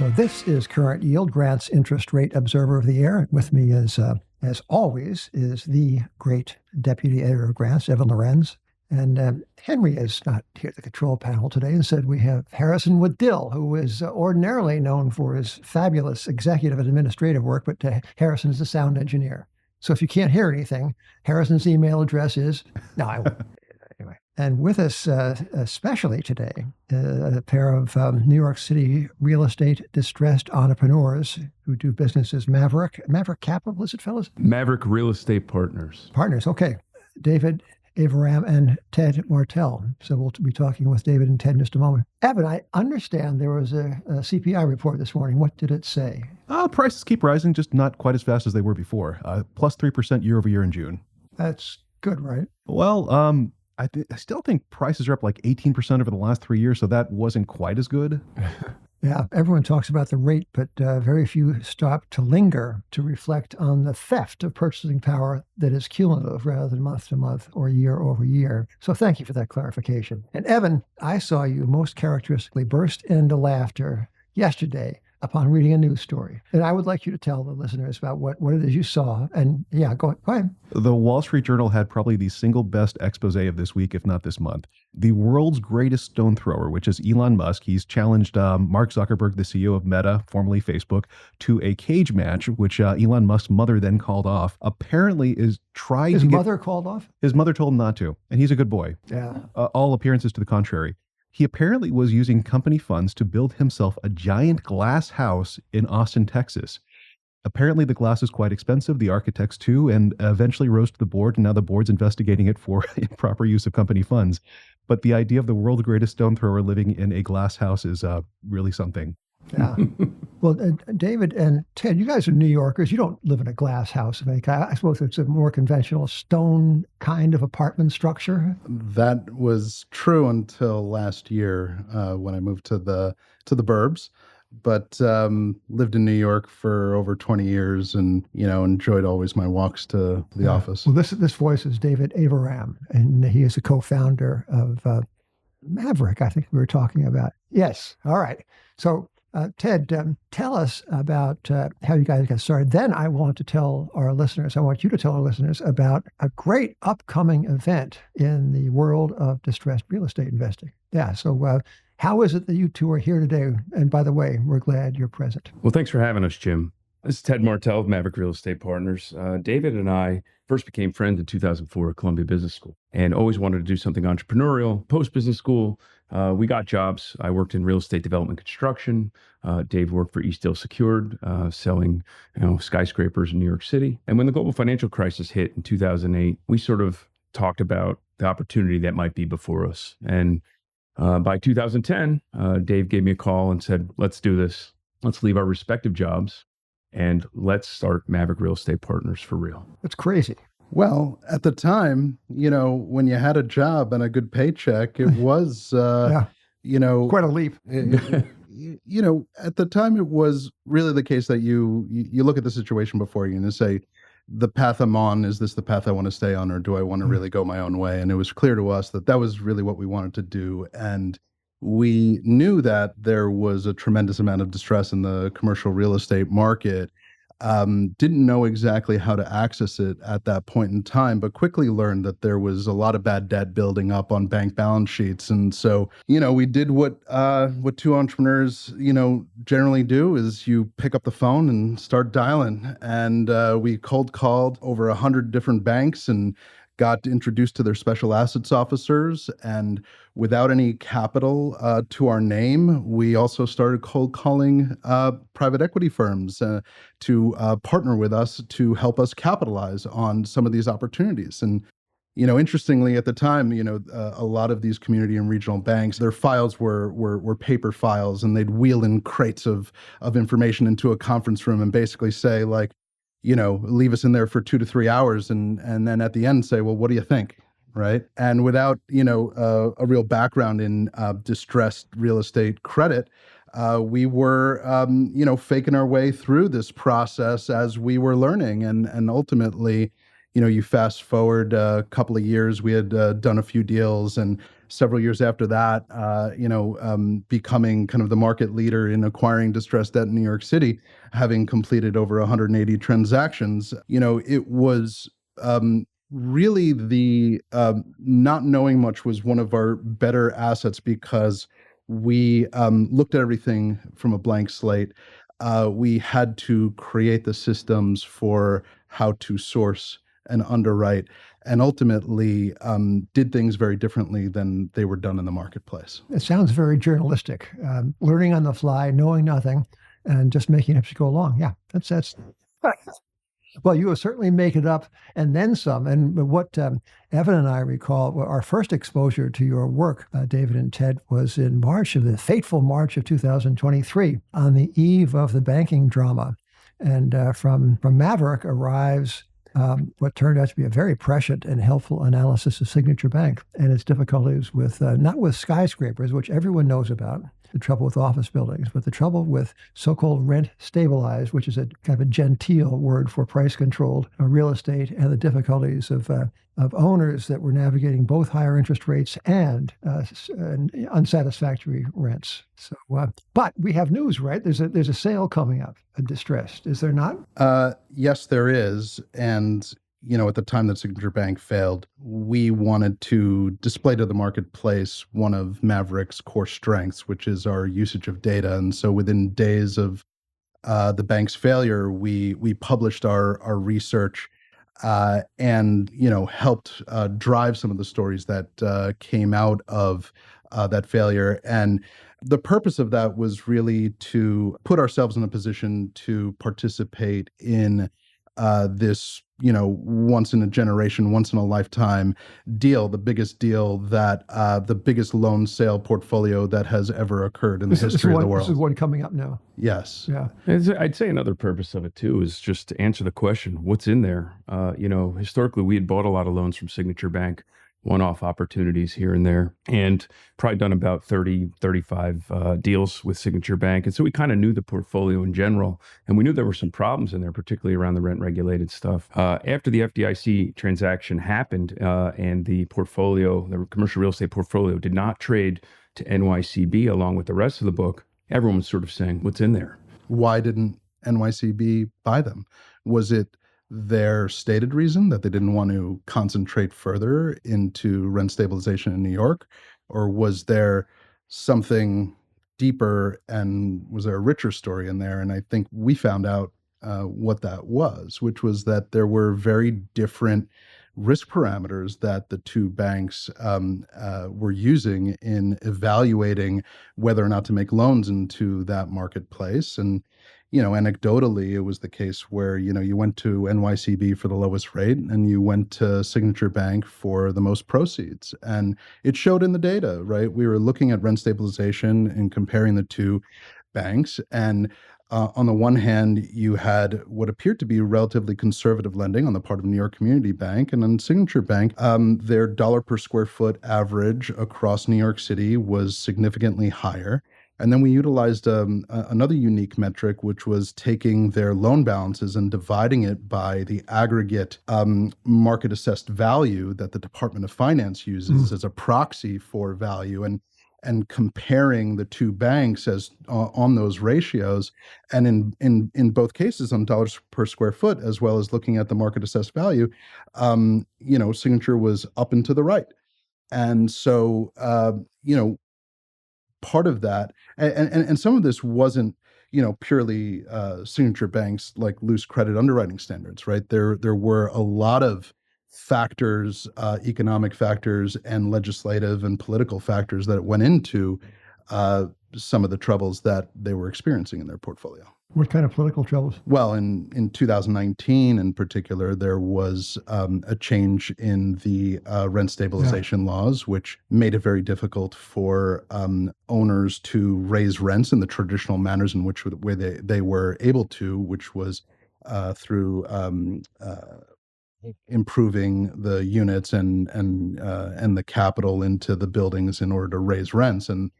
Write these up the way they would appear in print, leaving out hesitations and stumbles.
So this is Current Yield, Grant's interest rate observer of the year. With me, as always, is the great deputy editor of Grant's, Evan Lorenz. And Henry is not here at the control panel today. Instead, we have Harrison Woodill, who is ordinarily known for his fabulous executive and administrative work, but Harrison is the sound engineer. So if you can't hear anything, Harrison's email address is... Anyway. And with us, especially today, a pair of New York City real estate distressed entrepreneurs who do business as Maverick Capital, is it, fellas? Maverick Real Estate Partners. Partners, okay. David Aviram and Ted Martell. So we'll be talking with David and Ted in just a moment. Evan, I understand there was a CPI report this morning. What did it say? Prices keep rising, just not quite as fast as they were before. Plus 3% year over year in June. That's good, right? Well, I still think prices are up like 18% over the last 3 years, so that wasn't quite as good. Yeah, everyone talks about the rate, but very few stop to linger to reflect on the theft of purchasing power that is cumulative rather than month to month or year over year. So thank you for that clarification. And Evan, I saw you most characteristically burst into laughter yesterday upon reading a news story. And I would like you to tell the listeners about what it is you saw. And yeah, go ahead. The Wall Street Journal had probably the single best expose of this week, if not this month. The world's greatest stone thrower, which is Elon Musk. He's challenged Mark Zuckerberg, the CEO of Meta, formerly Facebook, to a cage match, which Elon Musk's mother then called off. Apparently is trying His to mother called off? His mother told him not to, and he's a good boy. Yeah. All appearances to the contrary. He apparently was using company funds to build himself a giant glass house in Austin, Texas. Apparently the glass is quite expensive, the architects too, and eventually rose to the board, and now the board's investigating it for improper use of company funds. But the idea of the world's greatest stone thrower living in a glass house is really something. Yeah. Well, David and Ted, you guys are New Yorkers. You don't live in a glass house of any kind. I suppose it's a more conventional stone kind of apartment structure. That was true until last year when I moved to the burbs. But lived in New York for over 20 years and, enjoyed always my walks to the office. Well, this voice is David Aviram, and he is a co-founder of Maverick, I think we were talking about. Yes. All right. So, Ted, tell us about how you guys got started. Then I want you to tell our listeners about a great upcoming event in the world of distressed real estate investing. Yeah. So how is it that you two are here today? And by the way, we're glad you're present. Well, thanks for having us, Jim. This is Ted Martell of Maverick Real Estate Partners. David and I first became friends in 2004 at Columbia Business School and always wanted to do something entrepreneurial. Post-business school, we got jobs. I worked in real estate development construction. Dave worked for Eastdale Secured, selling skyscrapers in New York City. And when the global financial crisis hit in 2008, we sort of talked about the opportunity that might be before us. And by 2010, Dave gave me a call and said, let's do this. Let's leave our respective jobs and let's start Maverick Real Estate Partners for real. That's crazy. Well, at the time, when you had a job and a good paycheck, it was, quite a leap. At the time, it was really the case that you look at the situation before you and you say, the path I'm on, is this the path I want to stay on, or do I want to really go my own way? And it was clear to us that that was really what we wanted to do. And we knew that there was a tremendous amount of distress in the commercial real estate market. Didn't know exactly how to access it at that point in time, but quickly learned that there was a lot of bad debt building up on bank balance sheets. And so, we did what two entrepreneurs, generally do, is you pick up the phone and start dialing. And we cold called over 100 different banks and got introduced to their special assets officers, and without any capital to our name, we also started cold calling private equity firms to partner with us to help us capitalize on some of these opportunities. And interestingly, at the time, a lot of these community and regional banks, their files were paper files, and they'd wheel in crates of information into a conference room and basically say, like, leave us in there for 2 to 3 hours and then at the end say, well, what do you think? Right. And without, a real background in distressed real estate credit, we were, faking our way through this process as we were learning. And ultimately, you fast forward a couple of years, we had done a few deals, and several years after that, becoming kind of the market leader in acquiring distressed debt in New York City, having completed over 180 transactions. It was really the not knowing much was one of our better assets, because we looked at everything from a blank slate. We had to create the systems for how to source and underwrite, and ultimately did things very differently than they were done in the marketplace. It sounds very journalistic. Learning on the fly, knowing nothing, and just making it up as you go along. Yeah, that's. Well, you will certainly make it up and then some. And what Evan and I recall, our first exposure to your work, David and Ted, was in the fateful March of 2023, on the eve of the banking drama. And from Maverick arrives what turned out to be a very prescient and helpful analysis of Signature Bank and its difficulties with, not with skyscrapers, which everyone knows about, the trouble with office buildings, but the trouble with so-called rent stabilized, which is a kind of a genteel word for price-controlled real estate, and the difficulties of owners that were navigating both higher interest rates and unsatisfactory rents. So, but we have news, right? There's a sale coming up, a distressed. Is there not? Yes, there is, and at the time that Signature Bank failed, we wanted to display to the marketplace one of Maverick's core strengths, which is our usage of data. And so within days of the bank's failure, we published our research and helped drive some of the stories that came out of that failure. And the purpose of that was really to put ourselves in a position to participate in this once in a generation, once in a lifetime deal, the biggest deal that the biggest loan sale portfolio that has ever occurred in the history of the world. This is one coming up now. Yes. Yeah. I'd say another purpose of it too is just to answer the question, what's in there? Historically, we had bought a lot of loans from Signature Bank, one-off opportunities here and there, and probably done about 30, 35 deals with Signature Bank. And so we kind of knew the portfolio in general, and we knew there were some problems in there, particularly around the rent-regulated stuff. After the FDIC transaction happened and the commercial real estate portfolio did not trade to NYCB along with the rest of the book, everyone was sort of saying, what's in there? Why didn't NYCB buy them? Was it their stated reason that they didn't want to concentrate further into rent stabilization in New York? Or was there something deeper, and was there a richer story in there? And I think we found out what that was, which was that there were very different risk parameters that the two banks were using in evaluating whether or not to make loans into that marketplace. And anecdotally, it was the case where, you went to NYCB for the lowest rate and you went to Signature Bank for the most proceeds. And it showed in the data, right? We were looking at rent stabilization and comparing the two banks. And on the one hand, you had what appeared to be relatively conservative lending on the part of New York Community Bank. And on Signature Bank, their dollar per square foot average across New York City was significantly higher. And then we utilized another unique metric, which was taking their loan balances and dividing it by the aggregate market assessed value that the Department of Finance uses as a proxy for value, and comparing the two banks as on those ratios. And in both cases, on dollars per square foot, as well as looking at the market assessed value, Signature was up and to the right. And so, part of that, and some of this wasn't, purely Signature Bank's like loose credit underwriting standards, right? There were a lot of factors, economic factors and legislative and political factors that went into some of the troubles that they were experiencing in their portfolio. What kind of political troubles? Well, in 2019 in particular, there was a change in the rent stabilization laws, which made it very difficult for owners to raise rents in the traditional manners in which they were able to, which was through improving the units and the capital into the buildings in order to raise rents. And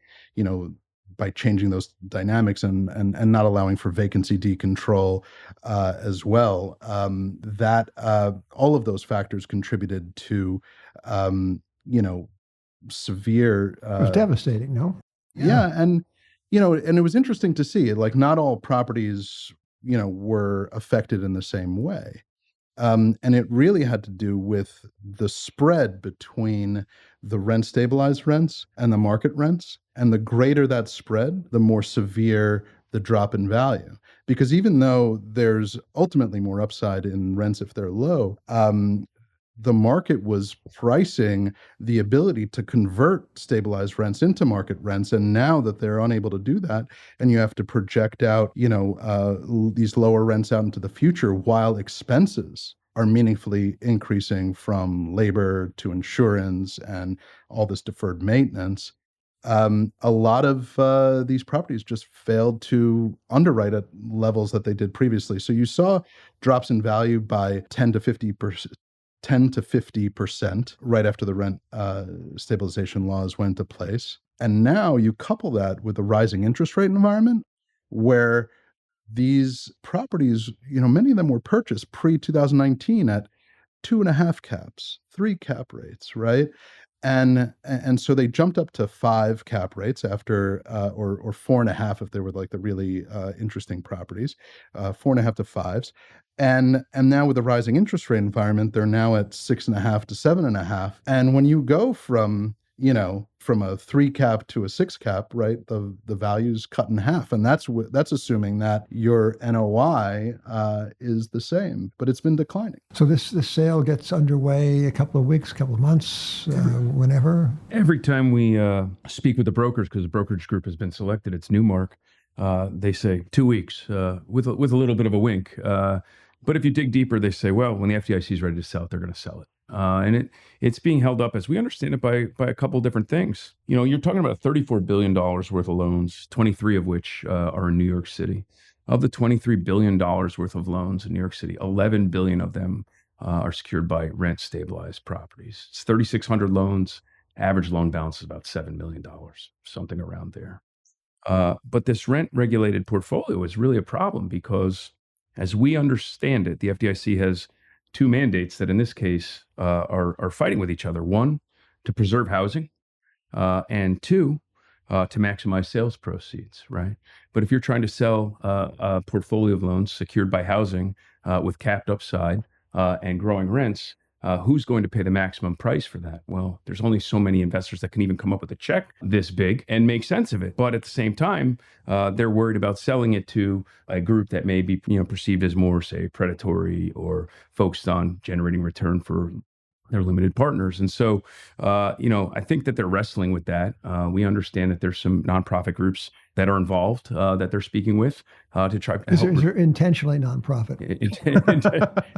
by changing those dynamics and not allowing for vacancy decontrol as well. All of those factors contributed to severe. It was devastating, no? Yeah, and it was interesting to see. Like, not all properties were affected in the same way. And it really had to do with the spread between the rent stabilized rents and the market rents. And the greater that spread, the more severe the drop in value. Because even though there's ultimately more upside in rents if they're low, the market was pricing the ability to convert stabilized rents into market rents. And now that they're unable to do that, and you have to project out, these lower rents out into the future while expenses are meaningfully increasing from labor to insurance and all this deferred maintenance, a lot of these properties just failed to underwrite at levels that they did previously. So you saw drops in value by 10 to 50% right after the rent stabilization laws went into place. And now you couple that with a rising interest rate environment where these properties, many of them were purchased pre-2019 at 2.5 caps, 3 cap rates, right? And so they jumped up to 5 cap rates after, or 4.5 if they were like the really interesting properties, 4.5 to 5s. And now with the rising interest rate environment, they're now at 6.5 to 7.5. And when you go from a 3 cap to a 6 cap, right, the value's cut in half. And that's assuming that your NOI is the same, but it's been declining. So this sale gets underway a couple of weeks, couple of months, whenever? Every time we speak with the brokers, because the brokerage group has been selected, it's Newmark, they say 2 weeks with a little bit of a wink. But if you dig deeper, they say, well, when the FDIC is ready to sell it, they're going to sell it. And it's being held up, as we understand it, by a couple of different things. You're talking about $34 billion worth of loans, 23 of which are in New York City. Of the $23 billion worth of loans in New York City, 11 billion of them are secured by rent stabilized properties. It's 3,600 loans. Average loan balance is about $7 million, something around there. But this rent regulated portfolio is really a problem because, as we understand it, the FDIC has 2 mandates that in this case are fighting with each other. 1, to preserve housing, and 2, to maximize sales proceeds, right? But if you're trying to sell a portfolio of loans secured by housing with capped upside and growing rents, who's going to pay the maximum price for that? Well, there's only so many investors that can even come up with a check this big and make sense of it. But at the same time, they're worried about selling it to a group that may be perceived as more, say, predatory or focused on generating return for their limited partners. And so, I think that they're wrestling with that. We understand that there's some nonprofit groups that are involved that they're speaking with to try to help. Is there intentionally nonprofit?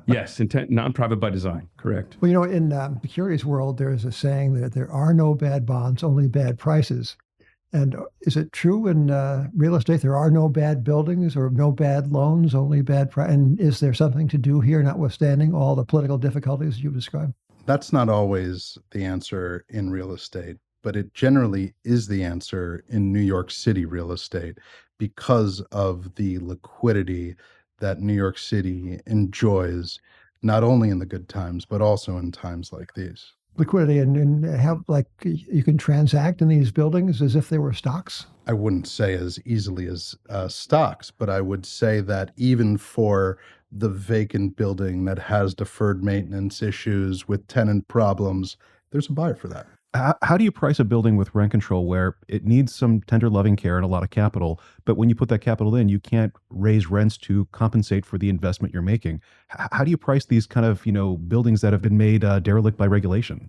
Yes, nonprofit by design, correct. Well, in the securities world, there's a saying that there are no bad bonds, only bad prices. And is it true in real estate? There are no bad buildings or no bad loans, only bad price. And is there something to do here, notwithstanding all the political difficulties you've described? That's not always the answer in real estate, but it generally is the answer in New York City real estate because of the liquidity that New York City enjoys, not only in the good times, but also in times like these. Liquidity and how, like, you can transact in these buildings as if they were stocks? I wouldn't say as easily as stocks, but I would say that even for the vacant building that has deferred maintenance issues with tenant problems, there's a buyer for that. How do you price a building with rent control where it needs some tender loving care and a lot of capital, but when you put that capital in, you can't raise rents to compensate for the investment you're making? How do you price these kind of, buildings that have been made derelict by regulation?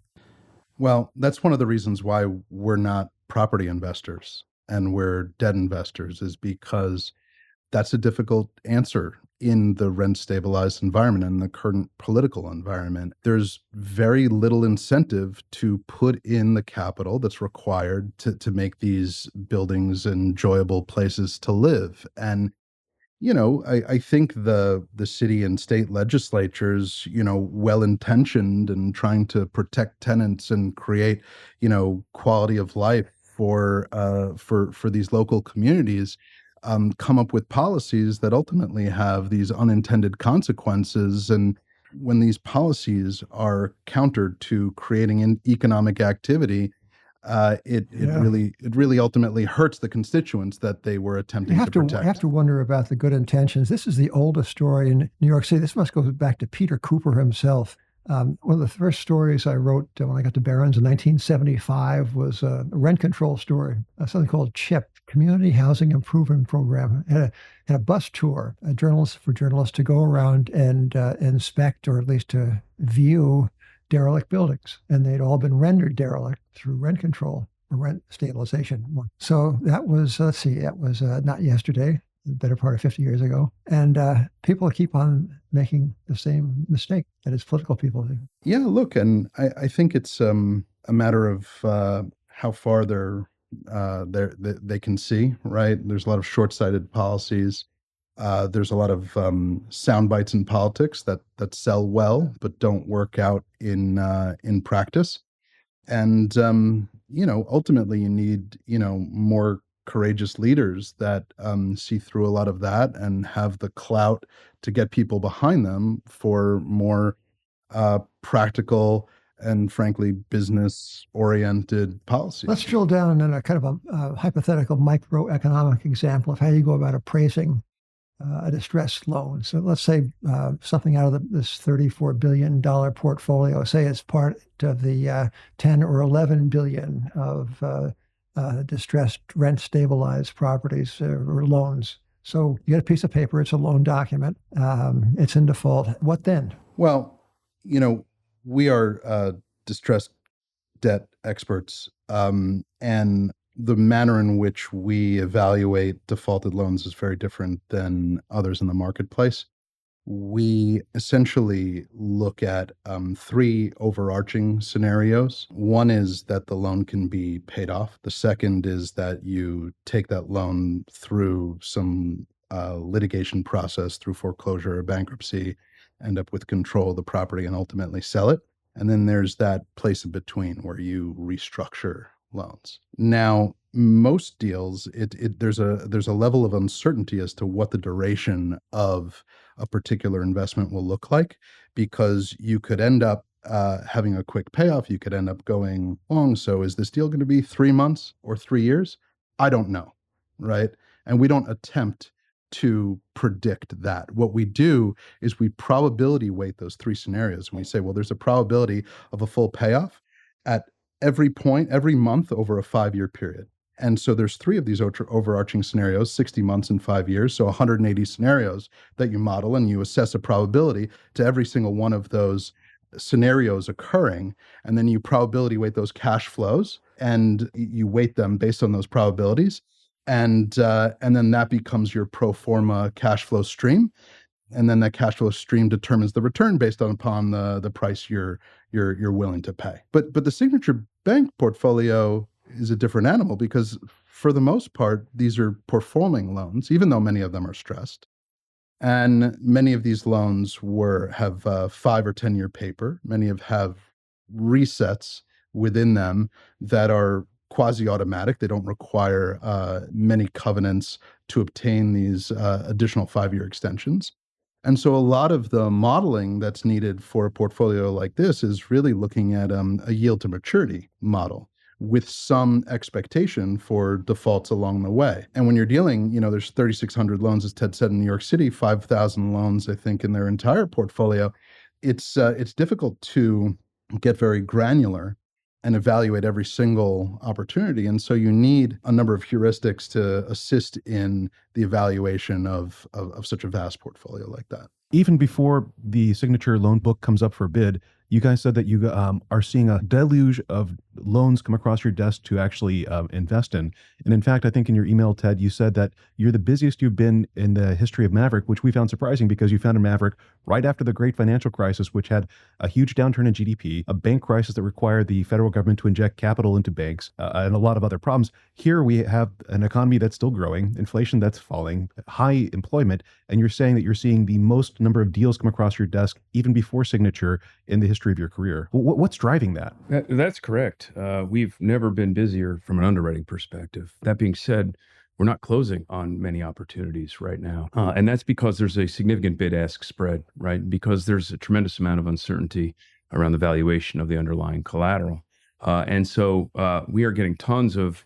Well, that's one of the reasons why we're not property investors and we're debt investors, is because that's a difficult answer in the rent stabilized environment and the current political environment. There's very little incentive to put in the capital that's required to make these buildings enjoyable places to live. And I think the city and state legislatures, well-intentioned and trying to protect tenants and create, quality of life for these local communities come up with policies that ultimately have these unintended consequences. And when these policies are countered to creating an economic activity, it really ultimately hurts the constituents that they were attempting to protect. You have to wonder about the good intentions. This is the oldest story in New York City. This must go back to Peter Cooper himself. One of the first stories I wrote when I got to Barron's in 1975 was a rent control story, something called CHIP, Community Housing Improvement Program, and a bus tour, for journalists to go around and inspect, or at least to view, derelict buildings. And they'd all been rendered derelict through rent control or rent stabilization. So that was, not yesterday, the better part of 50 years ago. And people keep on making the same mistake that it's political people do. Yeah, look, and I think it's a matter of how far they can see, right? There's a lot of short-sighted policies. There's a lot of sound bites in politics that sell well but don't work out in practice. And ultimately, you need more courageous leaders that see through a lot of that and have the clout to get people behind them for more practical and frankly business-oriented policies. Let's drill down in a kind of a hypothetical microeconomic example of how you go about appraising a distressed loan. So let's say something out of this $34 billion portfolio, say it's part of the 10 or 11 billion of distressed rent stabilized properties or loans. So you get a piece of paper, it's a loan document, it's in default. What then? Well, we are distressed debt experts, and the manner in which we evaluate defaulted loans is very different than others in the marketplace. We essentially look at three overarching scenarios. One is that the loan can be paid off. The second is that you take that loan through some litigation process, through foreclosure or bankruptcy, end up with control of the property and ultimately sell it. And then there's that place in between where you restructure loans. Now, most deals, there's a level of uncertainty as to what the duration of a particular investment will look like, because you could end up having a quick payoff. You could end up going long. So is this deal going to be 3 months or 3 years? I don't know, right? And we don't attempt to predict that. What we do is we probability weight those three scenarios. And we say, well, there's a probability of a full payoff at every point, every month over a 5-year period. And so there's three of these overarching scenarios, 60 months and 5 years. So 180 scenarios that you model, and you assess a probability to every single one of those scenarios occurring. And then you probability weight those cash flows, and you weight them based on those probabilities. And then that becomes your pro forma cash flow stream. And then that cash flow stream determines the return based upon the price you're willing to pay. But the Signature Bank portfolio is a different animal, because for the most part, these are performing loans, even though many of them are stressed. And many of these loans have 5 or 10 year paper. Many have resets within them that are quasi-automatic. They don't require many covenants to obtain these additional 5-year extensions. And so a lot of the modeling that's needed for a portfolio like this is really looking at a yield to maturity model with some expectation for defaults along the way. And when you're dealing, there's 3,600 loans, as Ted said, in New York City, 5,000 loans, I think, in their entire portfolio. It's difficult to get very granular and evaluate every single opportunity. And so you need a number of heuristics to assist in the evaluation of such a vast portfolio like that. Even before the Signature loan book comes up for bid, you guys said that you are seeing a deluge of loans come across your desk to actually invest in. And in fact, I think in your email, Ted, you said that you're the busiest you've been in the history of Maverick, which we found surprising because you founded Maverick right after the great financial crisis, which had a huge downturn in GDP, a bank crisis that required the federal government to inject capital into banks, and a lot of other problems. Here we have an economy that's still growing, inflation that's falling, high employment, and you're saying that you're seeing the most number of deals come across your desk even before signature in the history of your career. What's driving that? That's correct. We've never been busier from an underwriting perspective. That being said, we're not closing on many opportunities right now. And that's because there's a significant bid-ask spread, right? Because there's a tremendous amount of uncertainty around the valuation of the underlying collateral. And so we are getting tons of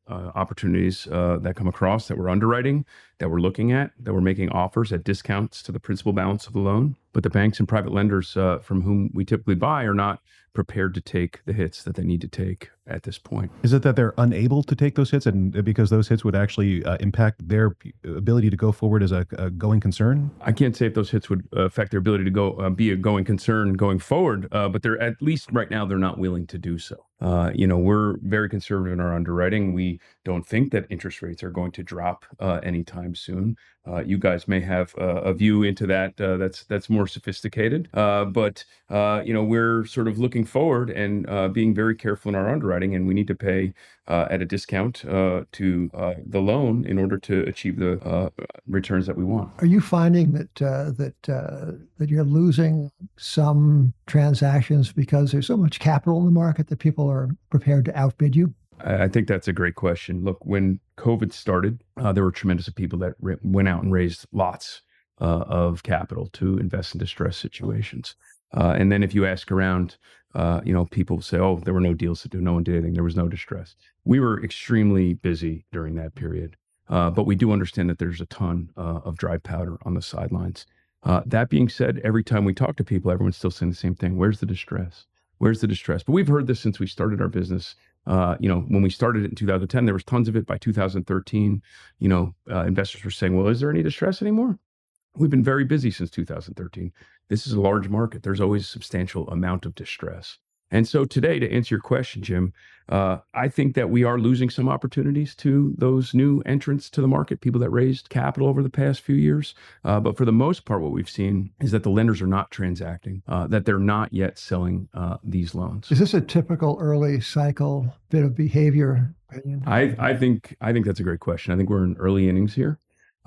opportunities that come across that we're underwriting, that we're looking at, that we're making offers at discounts to the principal balance of the loan. But the banks and private lenders from whom we typically buy are not prepared to take the hits that they need to take at this point. Is it that they're unable to take those hits, and because those hits would actually impact their ability to go forward as a going concern? I can't say if those hits would affect their ability to go be a going concern going forward, but they're at least right now they're not willing to do so. We're very conservative in our underwriting. We don't think that interest rates are going to drop anytime soon. You guys may have a view into that that's more sophisticated, but we're sort of looking forward and being very careful in our underwriting, and we need to pay at a discount to the loan in order to achieve the returns that we want. Are you finding that you're losing some transactions because there's so much capital in the market that people are prepared to outbid you? I think that's a great question. Look, when COVID started, there were tremendous people that went out and raised lots of capital to invest in distressed situations. And then if you ask around, people say, oh, there were no deals to do. No one did anything. There was no distress. We were extremely busy during that period. But we do understand that there's a ton of dry powder on the sidelines. That being said, every time we talk to people, everyone's still saying the same thing. Where's the distress? Where's the distress? But we've heard this since we started our business. When we started it in 2010, there was tons of it. By 2013, investors were saying, well, is there any distress anymore? We've been very busy since 2013. This is a large market. There's always a substantial amount of distress. And so today, to answer your question, Jim, I think that we are losing some opportunities to those new entrants to the market, people that raised capital over the past few years. But for the most part, what we've seen is that the lenders are not transacting, that they're not yet selling these loans. Is this a typical early cycle bit of behavior? I think that's a great question. I think we're in early innings here.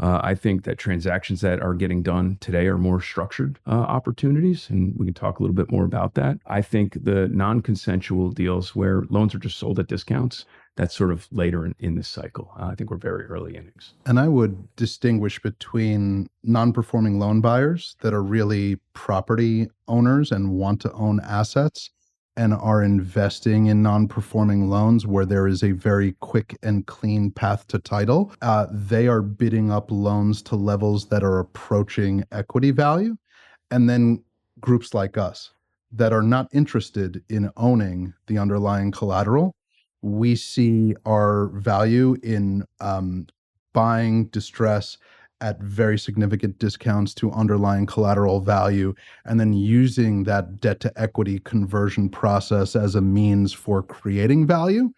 I think that transactions that are getting done today are more structured opportunities, and we can talk a little bit more about that. I think the non-consensual deals where loans are just sold at discounts, that's sort of later in this cycle. I think we're very early innings. And I would distinguish between non-performing loan buyers that are really property owners and want to own assets and are investing in non-performing loans where there is a very quick and clean path to title. They are bidding up loans to levels that are approaching equity value. And then groups like us that are not interested in owning the underlying collateral, we see our value in buying distress at very significant discounts to underlying collateral value, and then using that debt to equity conversion process as a means for creating value.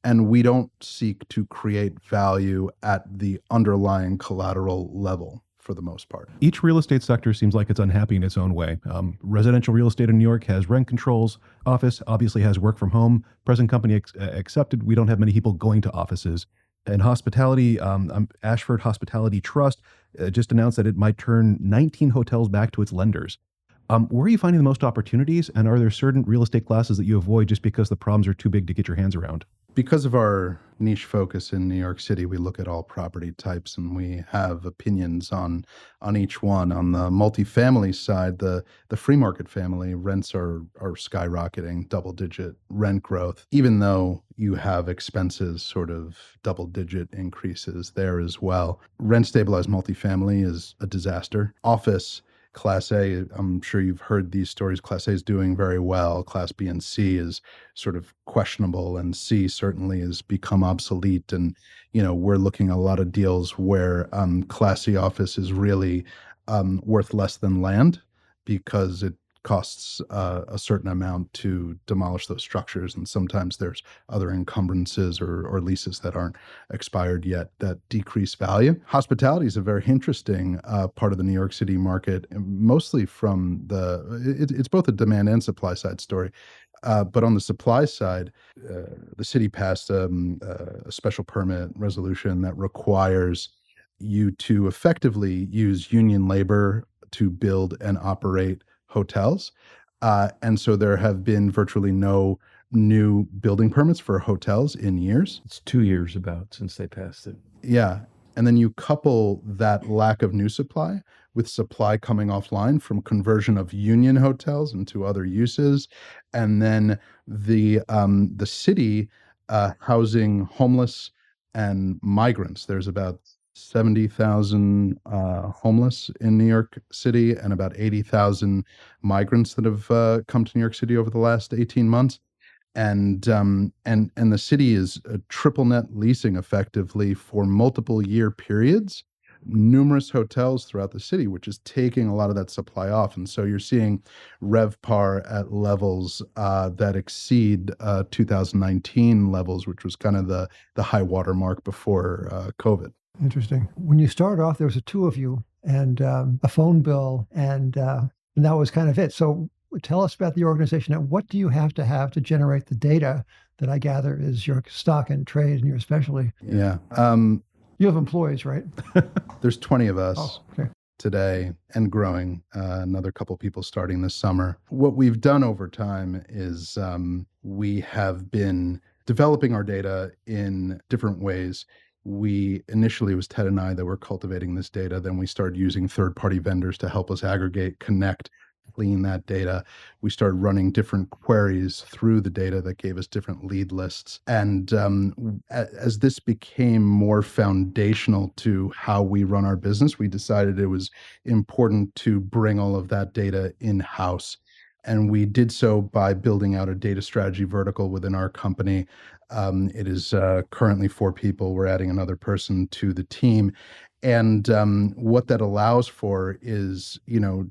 And we don't seek to create value at the underlying collateral level for the most part. Each real estate sector seems like it's unhappy in its own way. Residential real estate in New York has rent controls. Office obviously has work from home. Present company accepted. We don't have many people going to offices. And hospitality, Ashford Hospitality Trust just announced that it might turn 19 hotels back to its lenders. Where are you finding the most opportunities? And are there certain real estate classes that you avoid just because the problems are too big to get your hands around? Because of our niche focus in New York City, we look at all property types and we have opinions on each one. On the multifamily side, the free market family rents are skyrocketing, double-digit rent growth, even though you have expenses, sort of double-digit increases there as well. Rent-stabilized multifamily is a disaster. Office, Class A, I'm sure you've heard these stories. Class A is doing very well. Class B and C is sort of questionable, and C certainly has become obsolete. And, we're looking at a lot of deals where Class C office is really worth less than land because it costs a certain amount to demolish those structures. And sometimes there's other encumbrances or leases that aren't expired yet that decrease value. Hospitality is a very interesting part of the New York City market, mostly from it's both a demand and supply side story. But on the supply side, the city passed a special permit resolution that requires you to effectively use union labor to build and operate hotels. And so there have been virtually no new building permits for hotels in years. It's 2 years about since they passed it. Yeah. And then you couple that lack of new supply with supply coming offline from conversion of union hotels into other uses, and then the city housing homeless and migrants. There's about 70,000 homeless in New York City and about 80,000 migrants that have come to New York City over the last 18 months. And the city is triple net leasing effectively for multiple year periods, numerous hotels throughout the city, which is taking a lot of that supply off. And so you're seeing Revpar at levels that exceed 2019 levels, which was kind of the high water mark before COVID. Interesting. When you started off, there was the two of you and a phone bill, and that was kind of it. So tell us about the organization and what do you have to generate the data that I gather is your stock and trade and your specialty? Yeah. You have employees, right? There's 20 of us. Oh, okay. Today and growing, another couple people starting this summer. What we've done over time is we have been developing our data in different ways. We initially, it was Ted and I that were cultivating this data. Then we started using third-party vendors to help us aggregate, connect, clean that data. We started running different queries through the data that gave us different lead lists. And as this became more foundational to how we run our business, we decided it was important to bring all of that data in-house. And we did so by building out a data strategy vertical within our company. It is currently 4 people. We're adding another person to the team. And what that allows for is,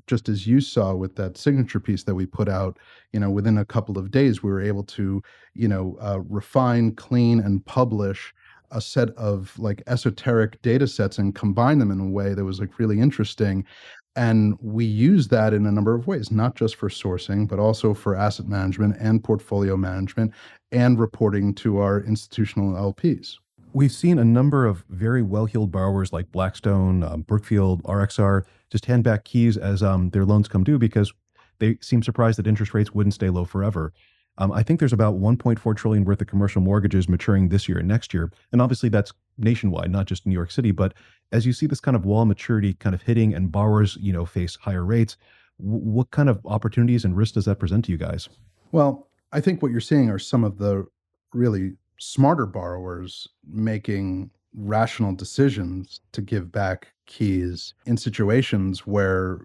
just as you saw with that signature piece that we put out, within a couple of days, we were able to, refine, clean, and publish a set of like esoteric data sets and combine them in a way that was like really interesting. And we use that in a number of ways, not just for sourcing, but also for asset management and portfolio management and reporting to our institutional LPs. We've seen a number of very well-heeled borrowers like Blackstone, Brookfield, RXR just hand back keys as their loans come due because they seem surprised that interest rates wouldn't stay low forever. I think there's about 1.4 trillion worth of commercial mortgages maturing this year and next year. And obviously that's nationwide, not just New York City. But as you see this kind of wall maturity kind of hitting and borrowers, face higher rates, what kind of opportunities and risks does that present to you guys? Well, I think what you're seeing are some of the really smarter borrowers making rational decisions to give back keys in situations where,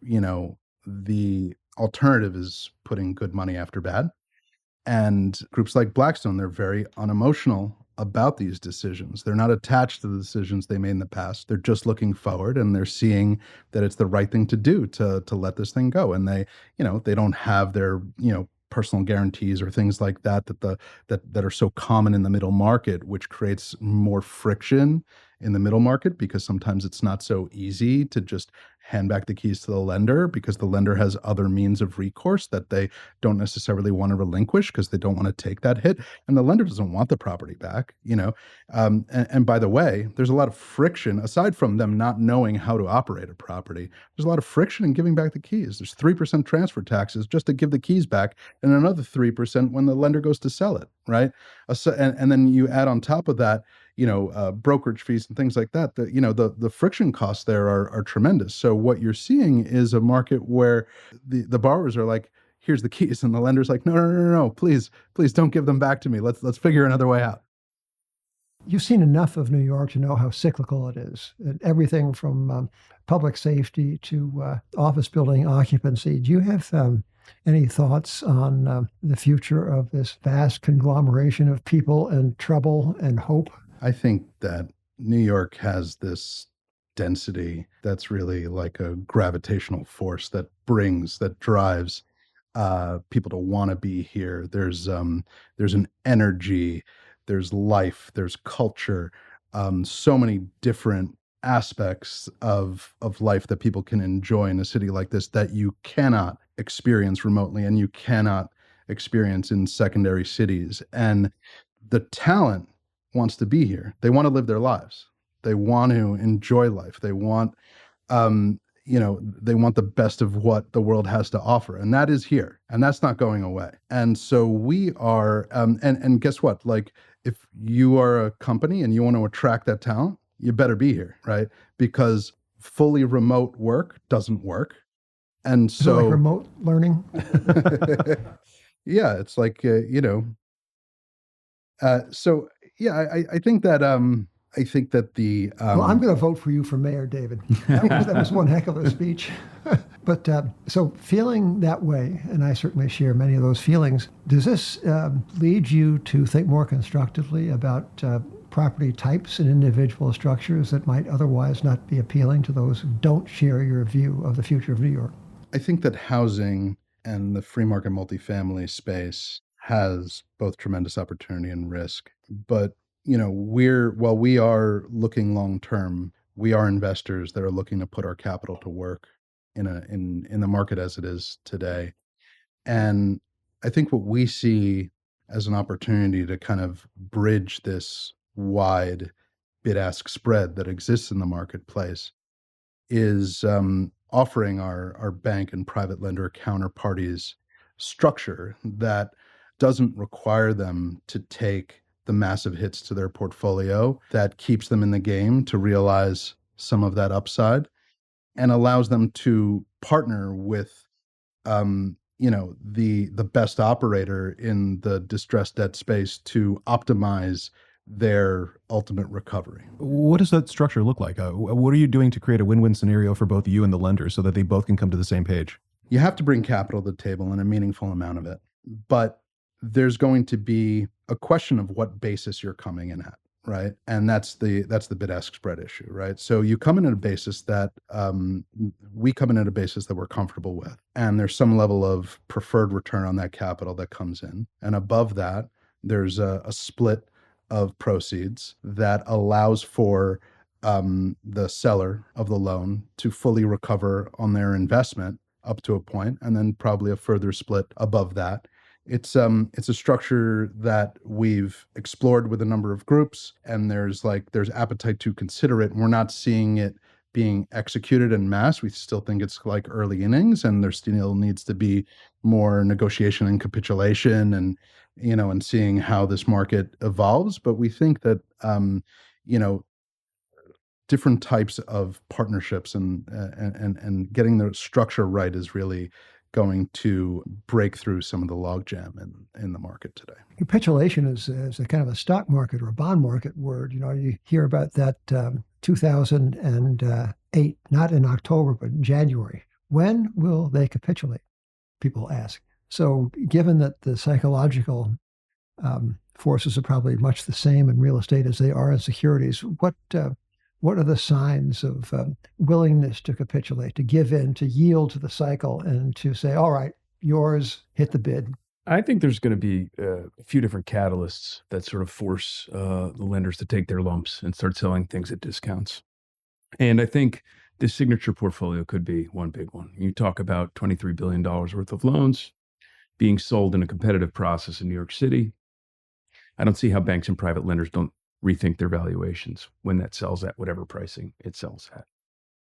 the alternative is putting good money after bad. And groups like Blackstone, they're very unemotional about these decisions. They're not attached to the decisions they made in the past. They're just looking forward and they're seeing that it's the right thing to do to let this thing go. And they don't have their, personal guarantees or things like that that are so common in the middle market, which creates more friction in the middle market because sometimes it's not so easy to just hand back the keys to the lender because the lender has other means of recourse that they don't necessarily want to relinquish because they don't want to take that hit. And the lender doesn't want the property back, And by the way, there's a lot of friction aside from them not knowing how to operate a property. There's a lot of friction in giving back the keys. There's 3% transfer taxes just to give the keys back and another 3% when the lender goes to sell it, right? And then you add on top of that, brokerage fees and things like that, the friction costs there are tremendous. So what you're seeing is a market where the borrowers are like, here's the keys. And the lender's like, no, please don't give them back to me. Let's figure another way out. You've seen enough of New York to know how cyclical it is. Everything from public safety to office building occupancy. Do you have any thoughts on the future of this vast conglomeration of people and trouble and hope? I think that New York has this density that's really like a gravitational force that drives people to want to be here. There's an energy, there's life, there's culture, so many different aspects of life that people can enjoy in a city like this that you cannot experience remotely and you cannot experience in secondary cities. And the talent wants to be here. They want to live their lives. They want to enjoy life. They want they want the best of what the world has to offer. And that is here. And that's not going away. And so we are, and guess what? Like, if you are a company and you want to attract that talent, you better be here, right? Because fully remote work doesn't work. And Is it like so, remote learning? yeah, it's like, so yeah, I think that, the, Well, I'm going to vote for you for mayor, David. That was one heck of a speech. But so feeling that way, and I certainly share many of those feelings, does this lead you to think more constructively about property types and individual structures that might otherwise not be appealing to those who don't share your view of the future of New York? I think that housing and the free market multifamily space has both tremendous opportunity and risk. But, while we are looking long term, we are investors that are looking to put our capital to work in the market as it is today. And I think what we see as an opportunity to kind of bridge this wide bid-ask spread that exists in the marketplace is offering our bank and private lender counterparties structure that doesn't require them to take the massive hits to their portfolio, that keeps them in the game to realize some of that upside, and allows them to partner with the best operator in the distressed debt space to optimize their ultimate recovery. What does that structure look like? What are you doing to create a win-win scenario for both you and the lender so that they both can come to the same page? You have to bring capital to the table and a meaningful amount of it, but there's going to be a question of what basis you're coming in at, right? And that's the bid-ask spread issue, right? So you come in at a basis that we come in at a basis that we're comfortable with, and there's some level of preferred return on that capital that comes in, and above that, there's a split of proceeds that allows for the seller of the loan to fully recover on their investment up to a point, and then probably a further split above that. It's a structure that we've explored with a number of groups, and there's appetite to consider it. And we're not seeing it being executed en masse. We still think it's like early innings, and there still needs to be more negotiation and capitulation, and seeing how this market evolves. But we think that different types of partnerships and getting the structure right is really going to break through some of the logjam in the market today. Capitulation is a kind of a stock market or a bond market word. You hear about that 2008, not in October, but in January. When will they capitulate? People ask. So given that the psychological forces are probably much the same in real estate as they are in securities, what are the signs of willingness to capitulate, to give in, to yield to the cycle, and to say, all right, yours, hit the bid? I think there's going to be a few different catalysts that sort of force the lenders to take their lumps and start selling things at discounts. And I think the signature portfolio could be one big one. You talk about $23 billion worth of loans being sold in a competitive process in New York City. I don't see how banks and private lenders don't rethink their valuations when that sells at whatever pricing it sells at.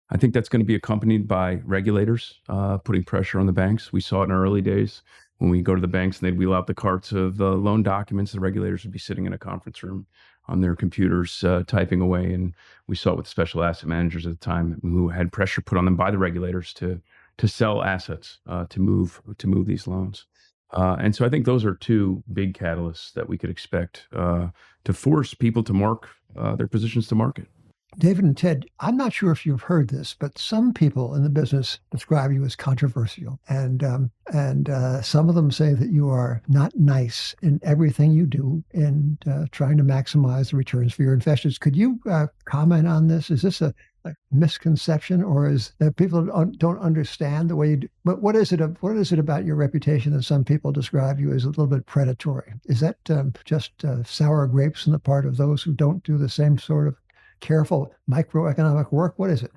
I think that's going to be accompanied by regulators putting pressure on the banks. We saw it in our early days when we go to the banks and they'd wheel out the carts of loan documents. The regulators would be sitting in a conference room on their computers typing away. And we saw it with special asset managers at the time who had pressure put on them by the regulators to sell assets, to move these loans. And so I think those are two big catalysts that we could expect to force people to mark their positions to market. David and Ted, I'm not sure if you've heard this, but some people in the business describe you as controversial. And some of them say that you are not nice in everything you do in trying to maximize the returns for your investors. Could you comment on this? Is this a a misconception, or is that people don't understand the way you do? But what is it about your reputation that some people describe you as a little bit predatory? Is that just sour grapes on the part of those who don't do the same sort of careful microeconomic work? What is it?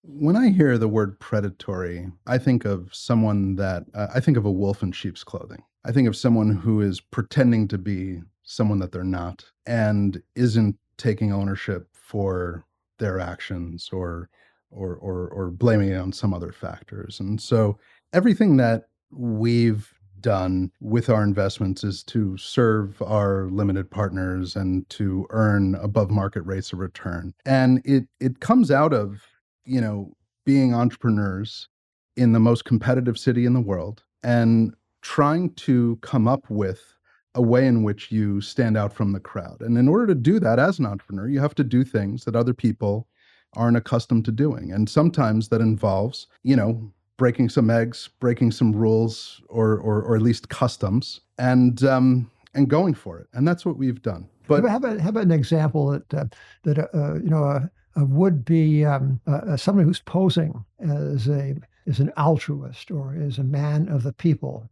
When I hear the word predatory, I think of I think of a wolf in sheep's clothing. I think of someone who is pretending to be someone that they're not and isn't taking ownership for their actions or blaming it on some other factors. And so everything that we've done with our investments is to serve our limited partners and to earn above market rates of return. And it comes out of, being entrepreneurs in the most competitive city in the world and trying to come up with a way in which you stand out from the crowd. And in order to do that as an entrepreneur, you have to do things that other people aren't accustomed to doing. And sometimes that involves, breaking some eggs, breaking some rules, or at least customs, and going for it. And that's what we've done. But how about an example that a would-be somebody who's posing as an altruist or as a man of the people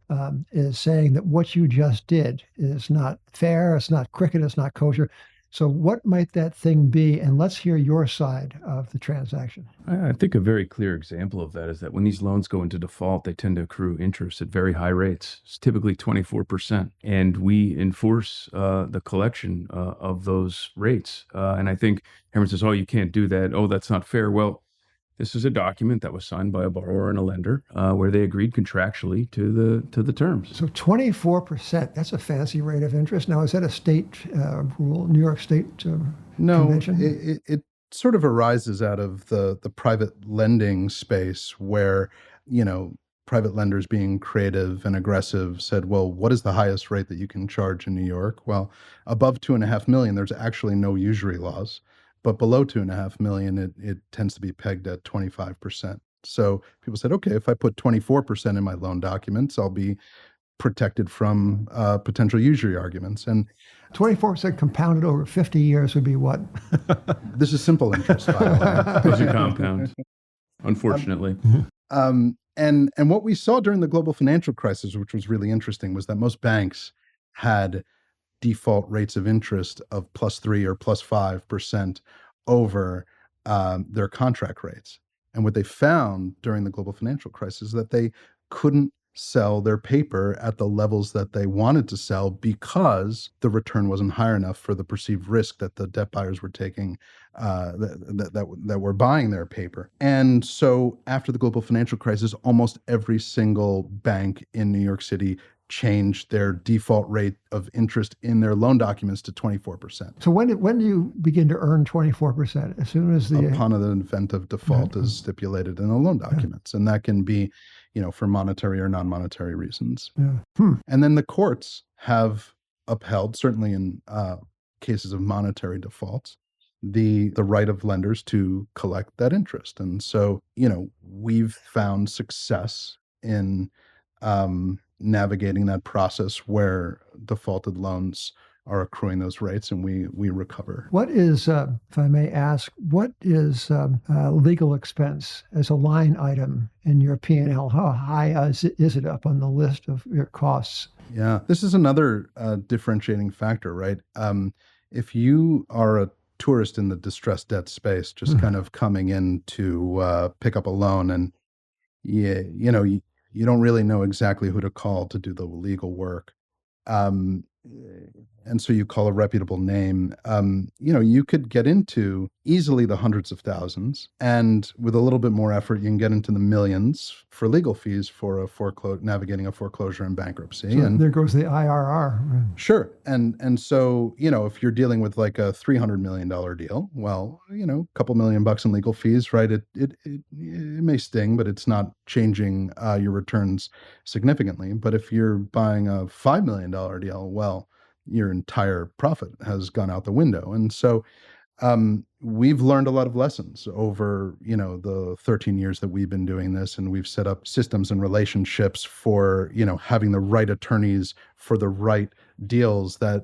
is saying that what you just did is not fair, it's not cricket, it's not kosher. So what might that thing be? And let's hear your side of the transaction. I think a very clear example of that is that when these loans go into default, they tend to accrue interest at very high rates. It's typically 24%. And we enforce the collection of those rates. And I think everyone says, oh, you can't do that. Oh, that's not fair. Well, this is a document that was signed by a borrower and a lender where they agreed contractually to the terms. So 24%, that's a fancy rate of interest. Now, is that a state rule, New York State convention? No, it sort of arises out of the private lending space where, private lenders being creative and aggressive said, well, what is the highest rate that you can charge in New York? Well, above $2.5 million, there's actually no usury laws. But below $2.5 million, it tends to be pegged at 25%. So people said, okay, if I put 24% in my loan documents, I'll be protected from potential usury arguments. And 24% compounded over 50 years would be what? This is simple interest, by the way. Those are compound, unfortunately. And what we saw during the global financial crisis, which was really interesting, was that most banks had default rates of interest of +3 or +5% over their contract rates. And what they found during the global financial crisis is that they couldn't sell their paper at the levels that they wanted to sell because the return wasn't high enough for the perceived risk that the debt buyers were taking, that were buying their paper. And so after the global financial crisis, almost every single bank in New York City changed their default rate of interest in their loan documents to 24%. So when do you begin to earn 24%? As soon as upon an event of default is stipulated in the loan documents. And that can be, for monetary or non-monetary reasons. And then the courts have upheld, certainly in cases of monetary defaults, the right of lenders to collect that interest. And so, we've found success in navigating that process where defaulted loans are accruing those rates and we recover. What is, if I may ask, what is legal expense as a line item in your P&L? How high is it up on the list of your costs? Yeah, this is another differentiating factor, right? If you are a tourist in the distressed debt space, just kind of coming in to pick up a loan and you don't really know exactly who to call to do the legal work. And so you call a reputable name, you could get into easily the hundreds of thousands. And with a little bit more effort, you can get into the millions for legal fees for navigating a foreclosure and bankruptcy. So and there goes the IRR. Sure. And so, if you're dealing with like a $300 million deal, well, a couple $1 million in legal fees, right? It may sting, but it's not changing your returns significantly. But if you're buying a $5 million deal, well, your entire profit has gone out the window. And so we've learned a lot of lessons over, the 13 years that we've been doing this, and we've set up systems and relationships for, having the right attorneys for the right deals that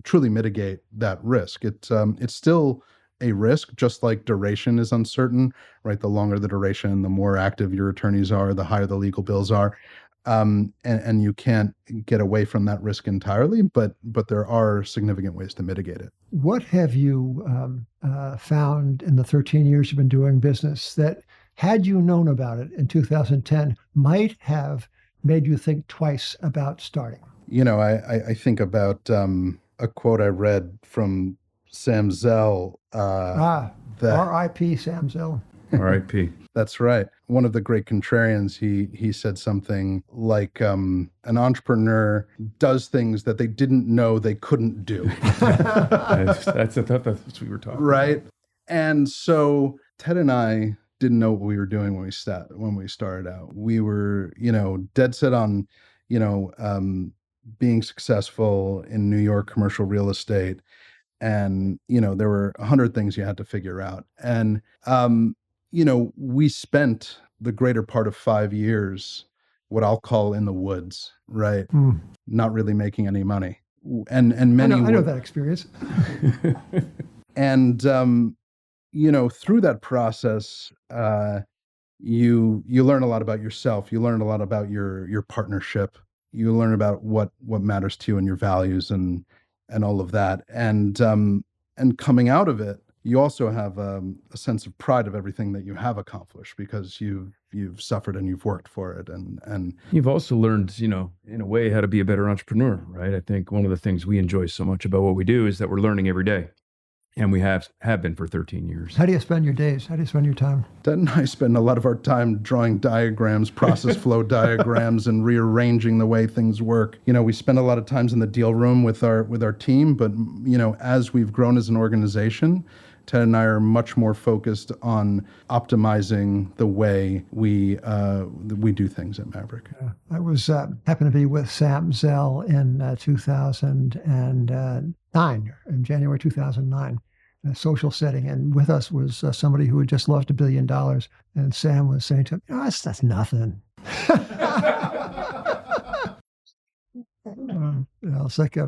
truly mitigate that risk. It's still a risk, just like duration is uncertain, right? The longer the duration, the more active your attorneys are, the higher the legal bills are. And you can't get away from that risk entirely, but there are significant ways to mitigate it. What have you found in the 13 years you've been doing business that, had you known about it in 2010, might have made you think twice about starting? I think about a quote I read from Sam Zell. that R.I.P. Sam Zell. R.I.P. That's right. One of the great contrarians, he said something like, an entrepreneur does things that they didn't know they couldn't do. That's what we were talking right. About. And so Ted and I didn't know what we were doing when we started out. We were, dead set on, being successful in New York commercial real estate. And, there were 100 things you had to figure out. And, we spent the greater part of 5 years, what I'll call in the woods, right? Not really making any money. And many I know that experience. And, through that process, you learn a lot about yourself. You learn a lot about your partnership. You learn about what matters to you and your values and all of that. And coming out of it, you also have a sense of pride of everything that you have accomplished because you've suffered and you've worked for it. And you've also learned, in a way, how to be a better entrepreneur, right? I think one of the things we enjoy so much about what we do is that we're learning every day. And we have been for 13 years. How do you spend your days? How do you spend your time? Ted and I spend a lot of our time drawing diagrams, process flow diagrams, and rearranging the way things work. We spend a lot of times in the deal room with our team, but as we've grown as an organization, Ted and I are much more focused on optimizing the way we do things at Maverick. I was happened to be with Sam Zell in 2009, in January 2009, in a social setting, and with us was somebody who had just lost $1 billion, and Sam was saying to him, that's nothing. It's like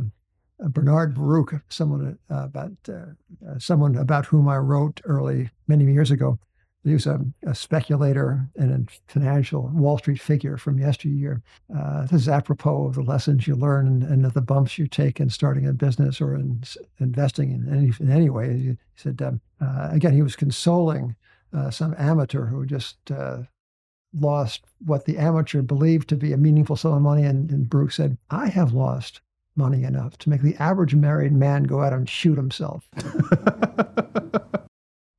Bernard Baruch, someone about whom I wrote many years ago. He was a speculator and a financial Wall Street figure from yesteryear. This is apropos of the lessons you learn and of the bumps you take in starting a business or in investing in any way. He said, again, he was consoling some amateur who just lost what the amateur believed to be a meaningful sum of money. And Baruch said, I have lost money enough to make the average married man go out and shoot himself.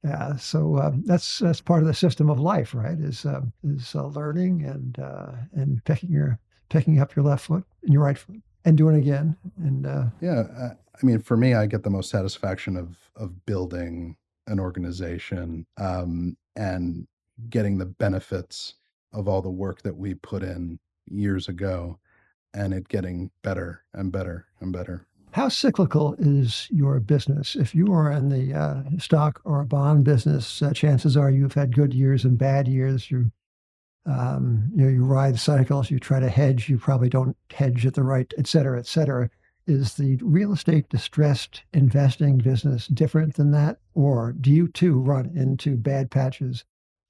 Yeah, so that's part of the system of life, right? Is learning and picking up your left foot and your right foot and doing it again. And for me, I get the most satisfaction of building an organization and getting the benefits of all the work that we put in years ago, and it getting better and better and better. How cyclical is your business? If you are in the stock or bond business, chances are you've had good years and bad years. You ride cycles. You try to hedge. You probably don't hedge at the right, et cetera, et cetera. Is the real estate distressed investing business different than that, or do you too run into bad patches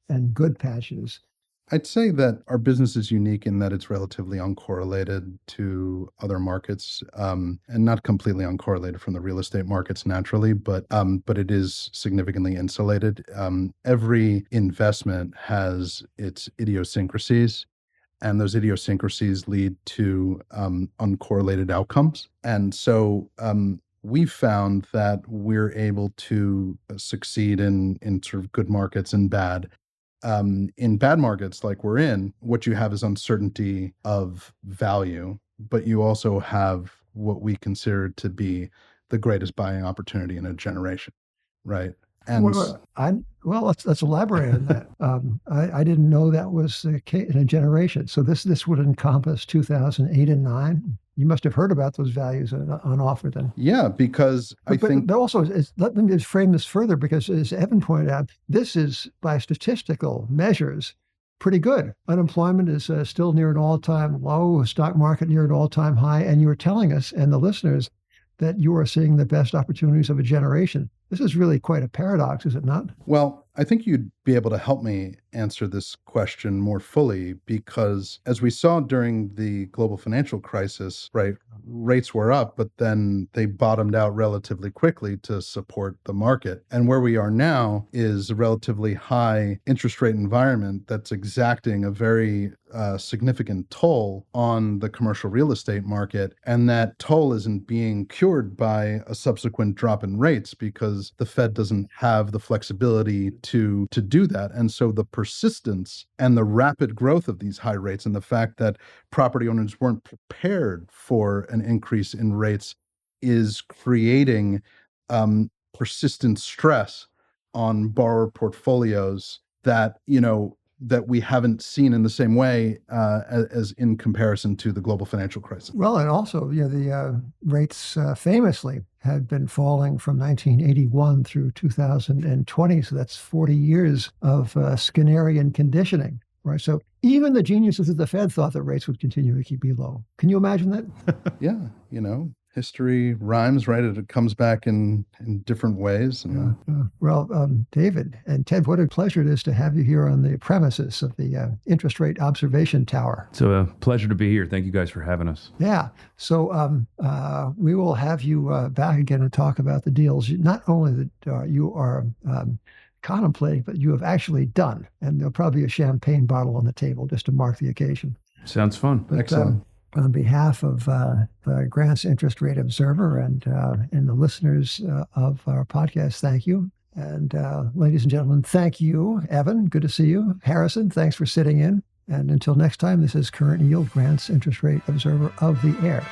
and good patches? I'd say that our business is unique in that it's relatively uncorrelated to other markets, and not completely uncorrelated from the real estate markets naturally, but it is significantly insulated. Every investment has its idiosyncrasies, and those idiosyncrasies lead to uncorrelated outcomes. And so we've found that we're able to succeed in sort of good markets and bad. In bad markets like we're in, what you have is uncertainty of value, but you also have what we consider to be the greatest buying opportunity in a generation, right? And let's elaborate on that. I didn't know that was the case in a generation. So this would encompass 2008 and 9. You must have heard about those values on offer then. Yeah, because but also, let me just frame this further, because as Evan pointed out, this is by statistical measures pretty good. Unemployment is still near an all-time low, stock market near an all-time high, and you were telling us and the listeners that you are seeing the best opportunities of a generation. This is really quite a paradox, is it not? Well, I think you'd be able to help me answer this question more fully because as we saw during the global financial crisis, right, rates were up, but then they bottomed out relatively quickly to support the market. And where we are now is a relatively high interest rate environment that's exacting a very significant toll on the commercial real estate market. And that toll isn't being cured by a subsequent drop in rates because the Fed doesn't have the flexibility to do that. And so the persistence and the rapid growth of these high rates and the fact that property owners weren't prepared for an increase in rates is creating persistent stress on borrower portfolios that, that we haven't seen in the same way as in comparison to the global financial crisis. Well, and also, the rates famously had been falling from 1981 through 2020. So that's 40 years of Skinnerian conditioning, right? So even the geniuses of the Fed thought that rates would continue to be low. Can you imagine that? Yeah, history rhymes, right? It comes back in different ways. And, Well, David and Ted, what a pleasure it is to have you here on the premises of the Interest Rate Observation Tower. It's a pleasure to be here. Thank you guys for having us. Yeah. So we will have you back again to talk about the deals, not only that you are contemplating, but you have actually done. And there'll probably be a champagne bottle on the table just to mark the occasion. Sounds fun. But, excellent. On behalf of Grant's Interest Rate Observer and the listeners of our podcast, thank you. And ladies and gentlemen, thank you, Evan. Good to see you. Harrison, thanks for sitting in. And until next time, this is Current Yield, Grant's Interest Rate Observer of the Air.